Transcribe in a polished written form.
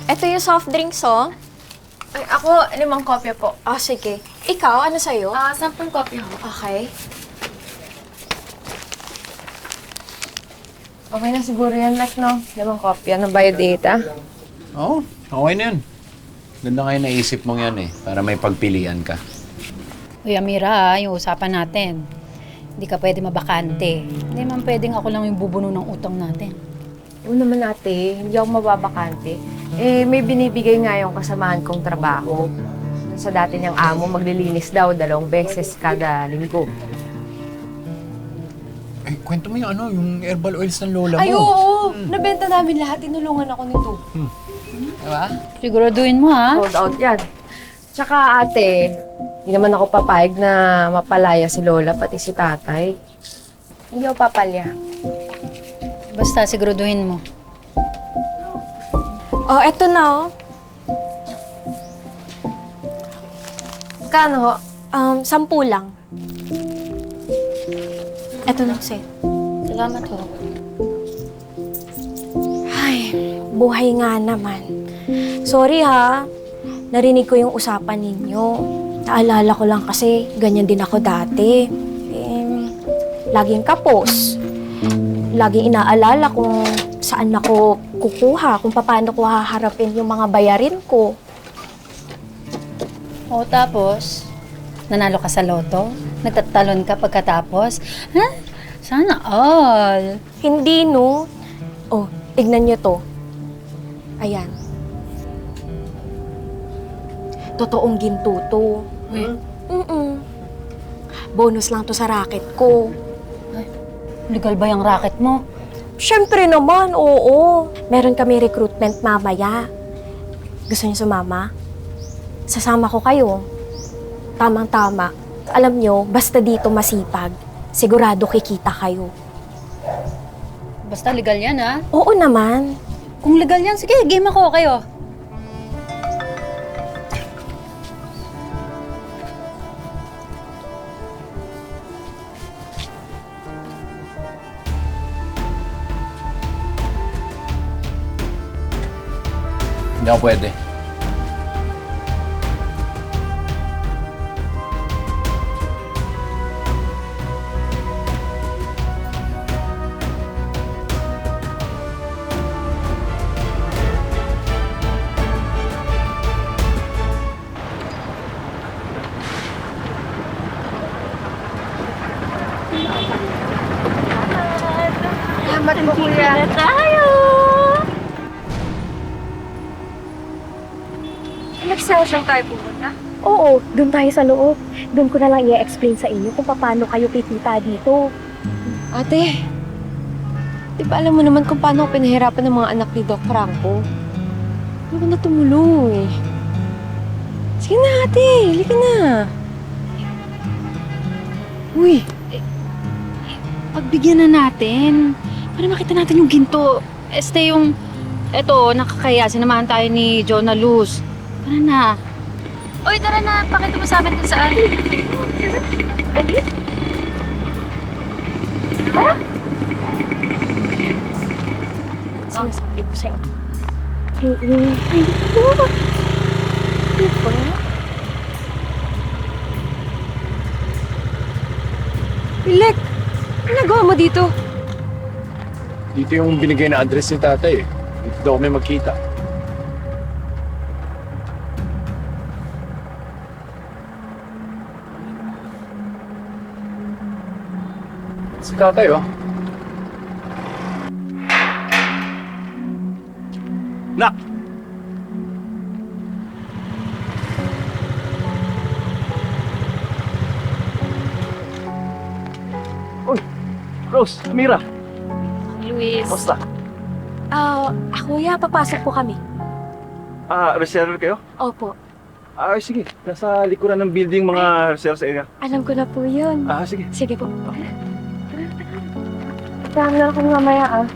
Ito yung soft drinks, oh. Ay, ako, 5 kopya po. Ah, sige. Ikaw, ano sa'yo? 10 kopya ho. Okay. Okay na siguro yan, Mac, no? 5 kopya ng biodata. Oo, okay na yun. Ganda nga yung naisip mong yan eh, para may pagpilian ka. Uy, Amira, yung usapan natin. Hindi ka pwede mabakante. Hindi man pwedeng ako lang yung bubuno ng utang natin. Oo naman ate, hindi ako mababakante. May binibigay nga yung kasamahan kong trabaho. Sa dati niyang amo, maglilinis daw 2 beses kada linggo. Eh, kwento mo yung yung herbal oils ng lola mo. Ay, oo! Nabenta namin lahat, tinulungan ako nito. Diba? Siguraduhin mo, ha? Sold out yan. Tsaka ate, hindi naman ako papayag na mapalaya si Lola, pati si tatay. Hindi ako papalya. Basta siguraduhin mo. Oh, eto na, oh. Kano ho? 10 lang. Eto na, sir. Salamat, ho. Ay, buhay nga naman. Sorry, ha. Narinig ko yung usapan ninyo. Naalala ko lang kasi ganyan din ako dati. Laging kapos. Laging inaalala kung saan ako kukuha, kung paano ko haharapin yung mga bayarin ko. O tapos, nanalo ka sa loto? Nagtatalon ka pagkatapos? Ha? Sana all. Hindi, no? Oh, tignan nyo to. Ayan. Totoong ginto to. Bonus lang to sa racket ko. Legal ba yung racket mo? Siyempre naman, oo. Meron kami recruitment mamaya. Gusto niyo sumama? Sasama ko kayo. Tamang-tama. Alam niyo, basta dito masipag, sigurado kikita kayo. Basta legal yan, ha? Oo naman. Kung legal yan, sige, game ako kayo. Hindi ako pwede. Salamat po, kuya. Tayo! Nag-session tayo pumunta. Oo, doon tayo sa loob. Doon ko na lang i-explain sa inyo kung paano kayo kikita dito. Ate, di ba alam mo naman kung paano ako pinahirapan ng mga anak ni Doc Franco? Hindi ko na tumulong eh. Sige na ate, halika na. Uy, pagbigyan na natin. Para makita natin yung ginto. Eto, nakakaya. Sinamahan tayo ni Jonah Luz. Tara na. Uy, tara na. Pakita mo sa amin kung saan. Sinasabi ko sa'yo. Ay, diba? Pilek, ano nagawa mo dito? Dito yung binigay na address ni tatay eh. Dito daw kami magkita. Si tatay oh. Nak! Uy! Rose! Amira! Luis. Basta! Kuya, papasok po kami. Reserve kayo? Opo. Sige. Nasa likuran ng building mga reserve sa area. Alam ko na po yun. Sige. Sige po. Tama na ako mamaya ah.